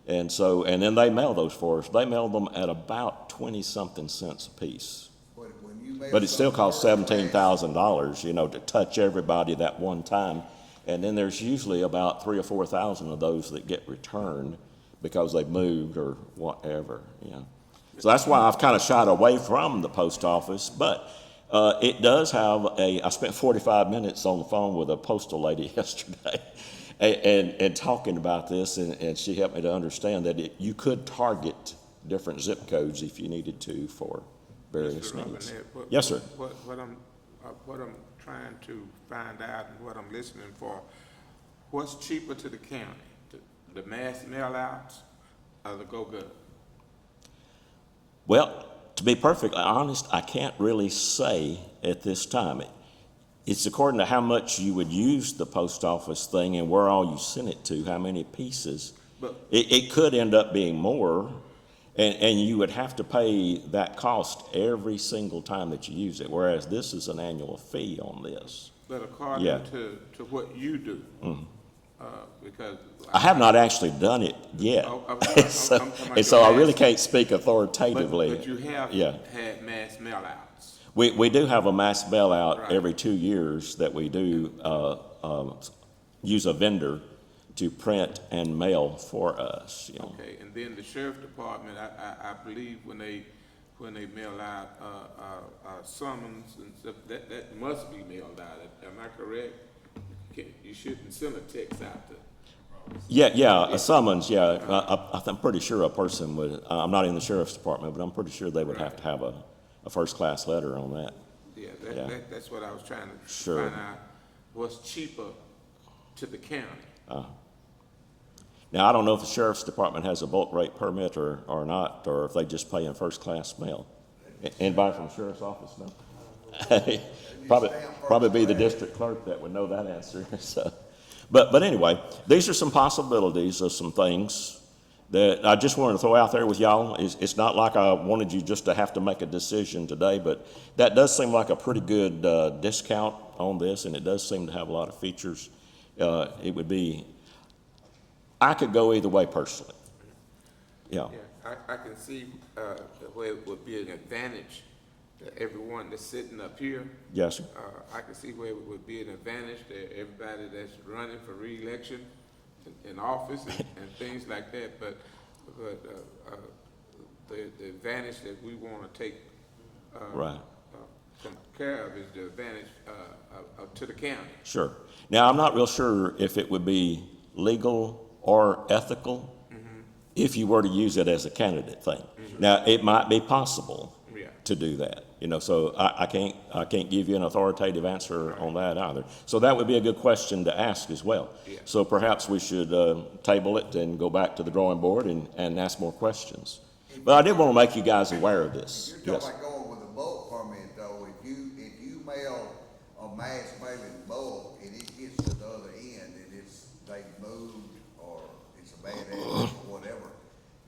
And so, and then they mail those for us. They mail them at about 20-something cents a piece. When you mail But it still something costs first class, $17,000, you know, to touch everybody that one time. And then there's usually about 3,000 or 4,000 of those that get returned because they've moved or whatever, you know. So that's why I've kind of shied away from the post office, but it does have I spent 45 minutes on the phone with a postal lady yesterday and talking about this, and she helped me to understand that you could target different zip codes if you needed to for various Mr. needs. Robinette, Yes, sir. What I'm trying to find out and what I'm listening for, what's cheaper to the county? The mass mail outs or the go-go? Well, to be perfectly honest, I can't really say at this time. It's according to how much you would use the post office thing and where all you sent it to, how many pieces. But- It could end up being more, and you would have to pay that cost every single time that you use it, whereas this is an annual fee on this. But according Yeah. to what you do, because. I have not actually done it yet, so, I'm talking about and so I your really mass- can't speak authoritatively. But you have Yeah. had mass mail outs. We do have a mass bailout Right. every 2 years that we do use a vendor to print and mail for us, you know. Okay, and then the sheriff department, I believe when they when they mail out, summons and stuff, that must be mailed out, am I correct? You shouldn't send a text out to. Yeah, a summons, yeah. I'm pretty sure a person would, I'm not in the sheriff's department, but I'm pretty sure they would have to have a first-class letter on that. Yeah, Yeah. that's what I was trying to Sure. find out, what's cheaper to the county. Now, I don't know if the sheriff's department has a bulk rate permit or not, or if they just pay in first-class mail. Anybody from the sheriff's office know? Probably be the district clerk that would know that answer, so. But anyway, these are some possibilities of some things that I just wanted to throw out there with y'all. It's not like I wanted you just to have to make a decision today, but that does seem like a pretty good discount on this, and it does seem to have a lot of features. It would be, I could go either way personally. Yeah, Yeah, I can see, where it would be an advantage to everyone that's sitting up here. yes, sir. I can see where it would be an advantage to everybody that's running for reelection in office and things like that, but the advantage that we wanna take, Right. care of is the advantage, to the county. Sure. Now, I'm not real sure if it would be legal or ethical if you were to use it as a candidate thing. Now, it might be possible Yeah. to do that, so I can't give you an authoritative answer on that either. So that would be a good question to ask as well. Yeah. So perhaps we should table it and go back to the drawing board and ask more questions. But I did want to make you guys aware of this. You're Yes. talking about going with a bulk permit though, if you mail a mass mailing bulk and it gets to the other end and they moved or it's a bad address or whatever,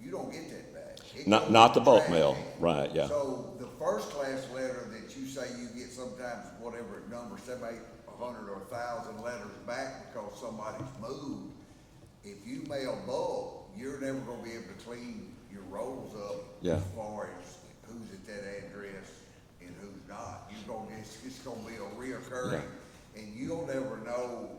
you don't get that back. It goes Not the in bulk trash mail, can. right, yeah. So the first class letter that you say you get sometimes, whatever number, 700, 800 or 1,000 letters back because somebody's moved, if you mail bulk, you're never gonna be able to clean your rolls up Yeah. as far as who's at that address and who's not. It's gonna be a reoccurring, and you don't ever know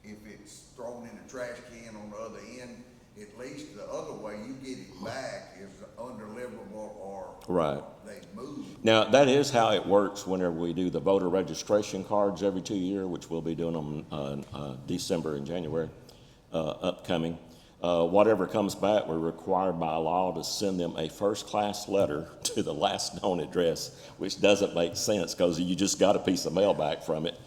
if it's thrown in a trash can on the other end. At least the other way you get it back is undeliverable or Right. they moved. Now, that is how it works whenever we do the voter registration cards every 2 years, which we'll be doing them December and January upcoming. Whatever comes back, we're required by law to send them a first-class letter to the last known address, which doesn't make sense because you just got a piece of mail back from it.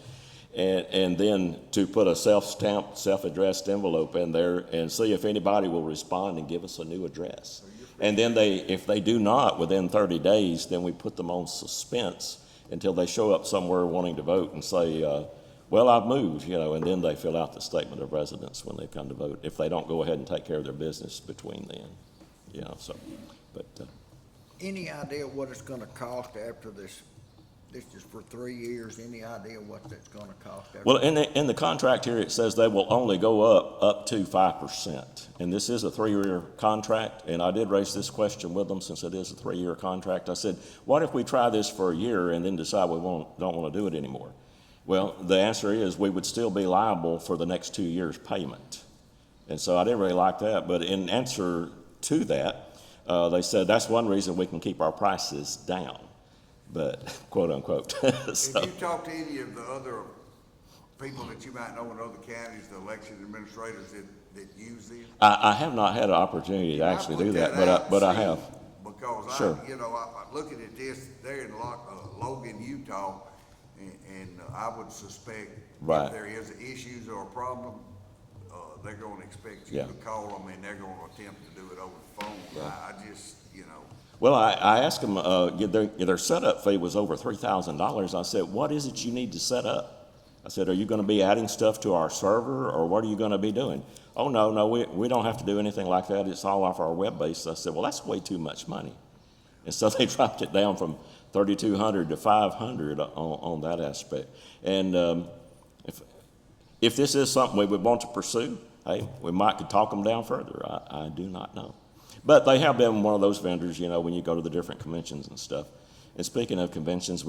And then to put a self-stamped, self-addressed envelope in there and see if anybody will respond and give us a new address. And then if they do not within 30 days, then we put them on suspense until they show up somewhere wanting to vote and say, well, I've moved, and then they fill out the statement of residence when they come to vote, if they don't go ahead and take care of their business between then, but, Any idea what it's gonna cost after this is for 3 years, any idea what that's gonna cost? well, in the contract here, it says they will only go up to 5%. And this is a 3-year contract, and I did raise this question with them since it is a 3-year contract. I said, what if we try this for a year and then decide we don't want to do it anymore? Well, the answer is we would still be liable for the next 2 years' payment. And so I didn't really like that, but in answer to that, they said that's one reason we can keep our prices down, but quote unquote. So, If you talk to any of the other people that you might know in other counties, the election administrators that use this? I have not had an opportunity to actually do that, but I have. Because Sure. I'm looking at this, they're in Logan, Utah, and I would suspect Right. if there is issues or a problem, they're gonna expect you Yeah. to call them and they're gonna attempt to do it over the phone. I just, Well, I asked them, their setup fee was over $3,000. I said, what is it you need to set up? I said, are you going to be adding stuff to our server, or what are you going to be doing? Oh, no, we don't have to do anything like that. It's all off our web base. I said, well, that's way too much money. And so they dropped it down from $3,200 to $500 on that aspect. And if this is something we would want to pursue, hey, we might could talk them down further. I do not know. But they have been one of those vendors, when you go to the different conventions and stuff. And speaking of conventions,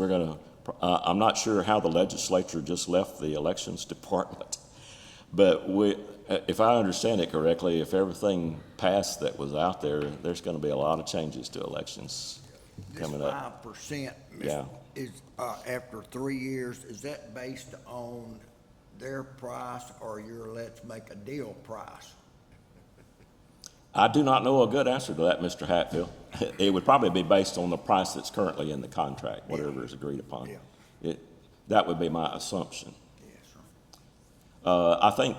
I'm not sure how the legislature just left the elections department. But if I understand it correctly, if everything passed that was out there, there's going to be a lot of changes to elections coming up. 5%, Yeah. is, after 3 years, is that based on their price or your let's make a deal price? I do not know a good answer to that, Mr. Hatfield. It would probably be based on the price that's currently in the contract, whatever is agreed upon. Yeah. That would be my assumption. Yes, sir. I think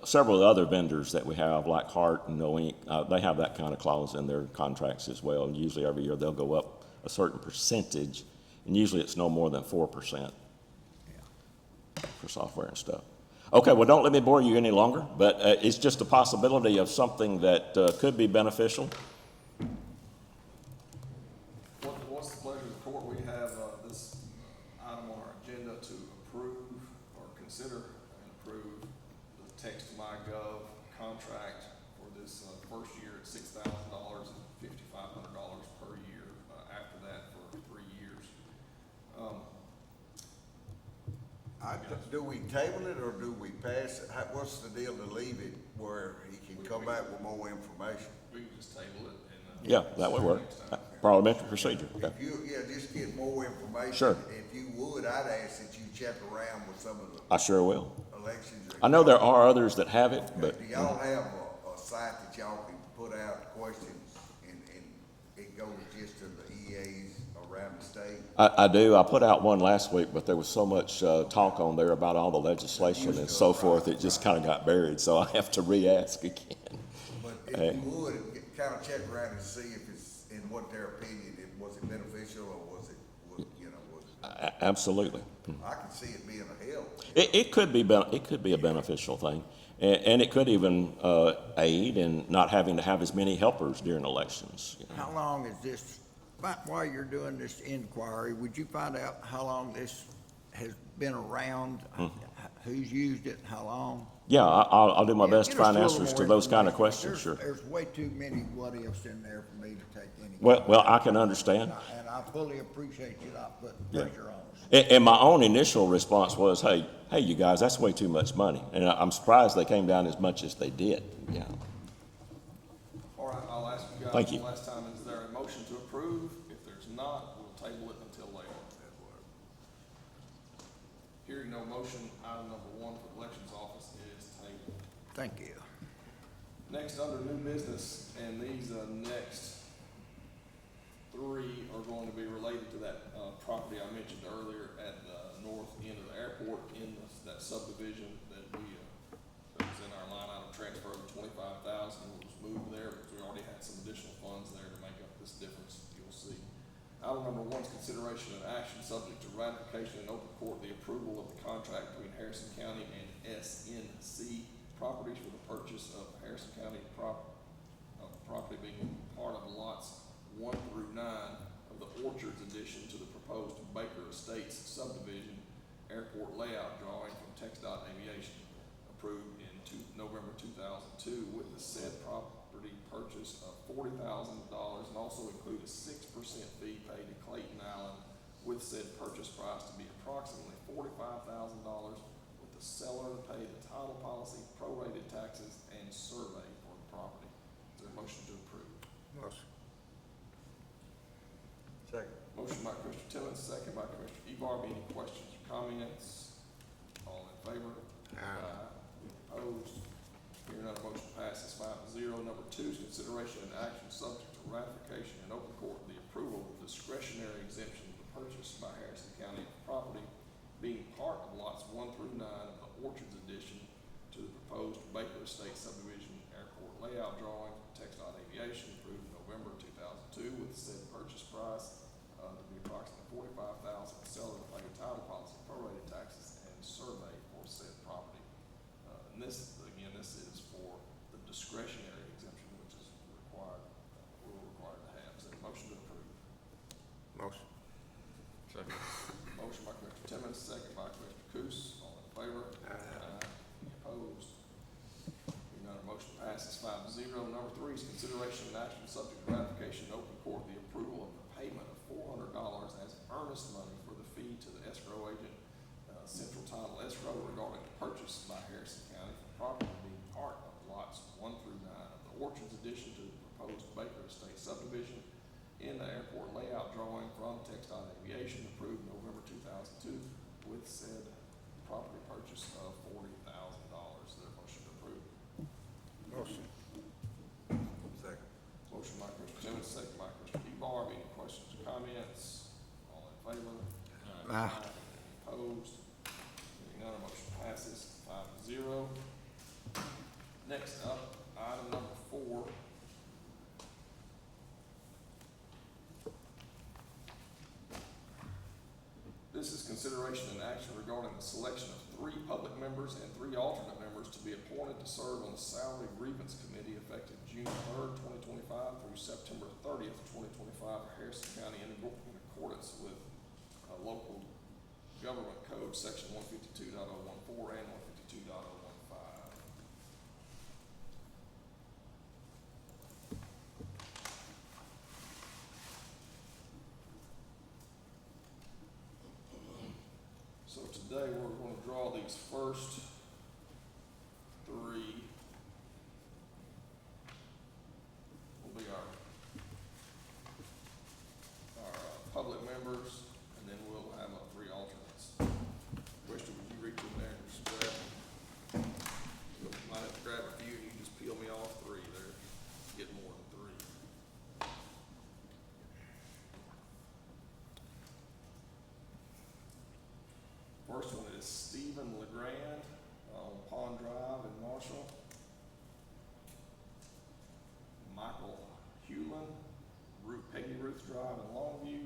several of the other vendors that we have, like Hart and No Ink, they have that kind of clause in their contracts as well. And usually every year they'll go up a certain percentage, and usually it's no more than 4% for software and stuff. Okay, well, don't let me bore you any longer, but it's just a possibility of something that could be beneficial. What's the pleasure of the court? We have this item on our agenda to approve or consider and approve the Text2MyGov contract for this first year at $6,000 and $5,500 per year. After that for 3 years. Do we table it or do we pass it? What's the deal to leave it where he can come back with more information? We can just table it and. Yeah, that would work. Parliamentary procedure. Yeah. If you, just get more information. Sure. If you would, I'd ask that you check around with some of I sure will. the elections. I know there are others that have it, but Do y'all have a site that y'all can put out questions and it goes just to the EAs around the state? I do. I put out one last week, but there was so much talk on there about all the legislation and so forth, it just kind of got buried, so I have to re-ask again. But if you would, kind of check around and see if it's, in what their opinion, was it beneficial or was it, Absolutely. I can see it being a help. It could be, it could be a beneficial thing, and it could even aid in not having to have as many helpers during elections. You know. How long is this, while you're doing this inquiry, would you find out how long this has been around? Who's used it, how long? Yeah, I'll do my Yeah, best to get us find a little answers to more those kind of information. questions, sure. There's way too many what-ifs in there for me to take any. Well, I can understand. And I fully appreciate you not putting Yeah. pressure on us. And my own initial response was, hey, you guys, that's way too much money. And I'm surprised they came down as much as they did, you know. All right, I'll ask you guys Thank you. one last time, is there a motion to approve? If there's not, we'll table it until later. Hearing no motion, item number 1 for the elections office is tabled. Thank you. Next, under new business, and these next 3 are going to be related to that property I mentioned earlier at the north end of the airport in that subdivision that that was in our line item transfer of $25,000 was moved there because we already had some additional funds there to make up this difference. You'll see. Item number 1 is consideration and action subject to ratification in open court, the approval of the contract between Harrison County and SNC Properties for the purchase of Harrison County property being part of lots 1 through 9 of the Orchards addition to the proposed Baker Estates subdivision airport layout drawing from TxDOT Aviation, approved in November 2002 with the said property purchase of $40,000 and also include a 6% fee paid to Clayton Allen with said purchase price to be approximately $45,000, with the seller to pay the title policy, prorated taxes, and survey for the property. Is there a motion to approve? Motion. Second. Motion by Commissioner Tillman, second by Commissioner Ebarb. Any questions or comments? All in favor? Aye. Any opposed? Hearing none, motion passes 5-0. Number 2 is consideration and action subject to ratification in open court, the approval of discretionary exemption of the purchase by Harrison County of property being part of lots 1 through 9 of the Orchards addition to the proposed Baker Estate subdivision airport layout drawing from TxDOT Aviation, approved in November 2002 with said purchase price to be approximately $45,000, seller to pay the title policy, prorated taxes, and survey for said property. And this, again, this is for the discretionary exemption, which is required, we're required to have. Is there a motion to approve? Motion. Second. Motion by Commissioner Timmons, second by Commissioner Coos. All in favor? Aye. Any opposed? Hearing none, motion passes 5-0. Number 3 is consideration and action subject to ratification in open court, the approval of the payment of $400 as earnest money for the fee to the escrow agent, Central Title Escrow, regarding the purchase by Harrison County for property being part of lots 1 through 9 of the Orchards addition to the proposed Baker Estate subdivision in the airport layout from Textile Aviation approved November 2002 with said property purchase of $40,000. Is there a motion to approve? Motion. Second. Motion by Mr. Timmons, second by Mr. Barb. Any questions or comments? All in favor? Aye. Opposed? Hearing none, motion passes 5-0. Next up, item number 4. This is consideration and action regarding the selection of 3 public members and 3 alternate members to be appointed to serve on the Salary Grievance Committee effective June 3rd, 2025 through September 30th, 2025 for Harrison County in accordance with local government code section 152.014 and 152.015. So today, we're going to draw these first 3. Will be our public members, and then we'll have 3 alternates. Question, would you reach in there and just grab? You might have to grab a few, and you just peel me off 3 there. Get more than 3. First one is Stephen LeGrand on Pond Drive in Marshall. Michael Hewlin, Peggy Ruth Drive in Longview.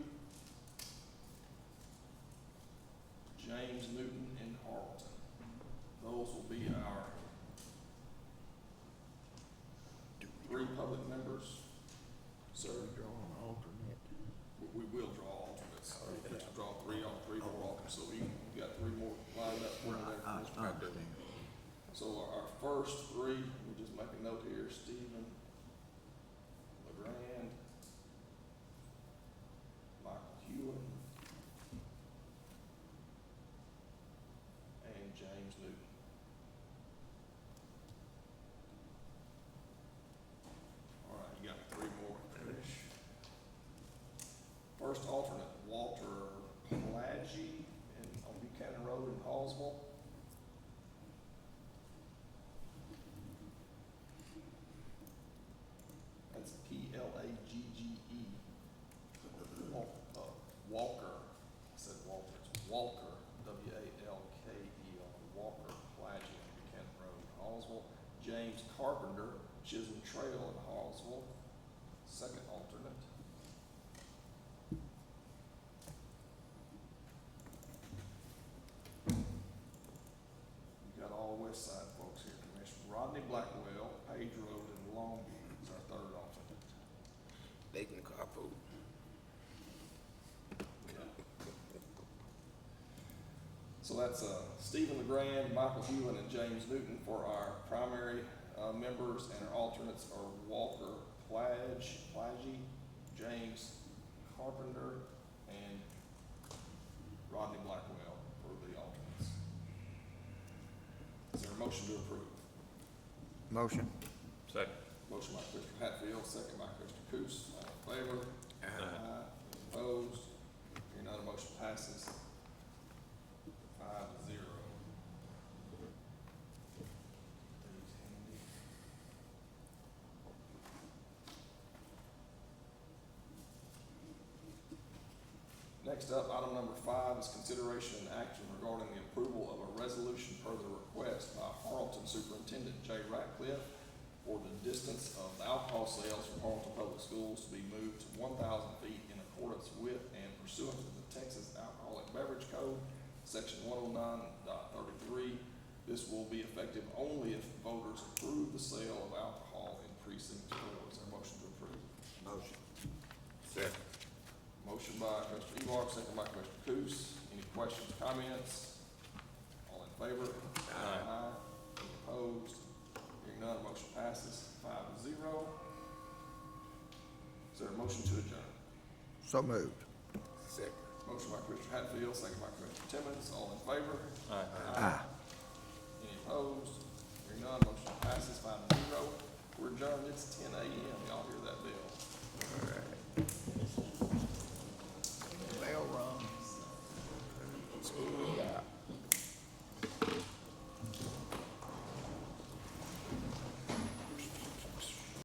James Newton in Harleton. Those will be our 3 public members. So we will draw alternates. We'll draw 3 more alternates, so we got 3 more lined up for you. So our first 3, we'll just make a note here, Stephen LeGrand, Michael Hewlin, and James Newton. All right, you got 3 more to finish. First alternate, Walter Plaggy on Buchanan Road in Hallsville. That's Plagge. Walker, I said Walter, it's Walker, Walker, Walker Plaggy on Buchanan Road in Hallsville. James Carpenter, Chisholm Trail in Hallsville, second alternate. You got all west side folks here, Commissioner. Rodney Blackwell, Page Road in Longview is our third alternate. They can carpool. So that's Stephen LeGrand, Michael Hewlin, and James Newton for our primary members, and our alternates are Walker Plagge, James Carpenter, and Rodney Blackwell for the alternates. Is there a motion to approve? Motion. Second. Motion by Mr. Hatfield, second by Mr. Coos. All in favor? Aye. Opposed? Hearing none, motion passes 5-0. Next up, item number 5 is consideration and action regarding the approval of a resolution per the request by Harleton Superintendent Jay Ratcliffe for the distance of alcohol sales from Harleton Public Schools to be moved to 1,000 feet in accordance with and pursuant to the Texas Alcoholic Beverage Code, section 109.33. This will be effective only if voters approve the sale of alcohol in precinct 4. Is there a motion to approve? Motion. Second. Motion by Mr. Elark, second by Mr. Coos. Any questions, comments? All in favor? Aye. Any opposed? Hearing none, motion passes 5-0. Is there a motion to adjourn? So moved. Second. Motion by Mr. Hatfield, second by Mr. Timmons. All in favor? Aye. Aye. Any opposed? Hearing none, motion passes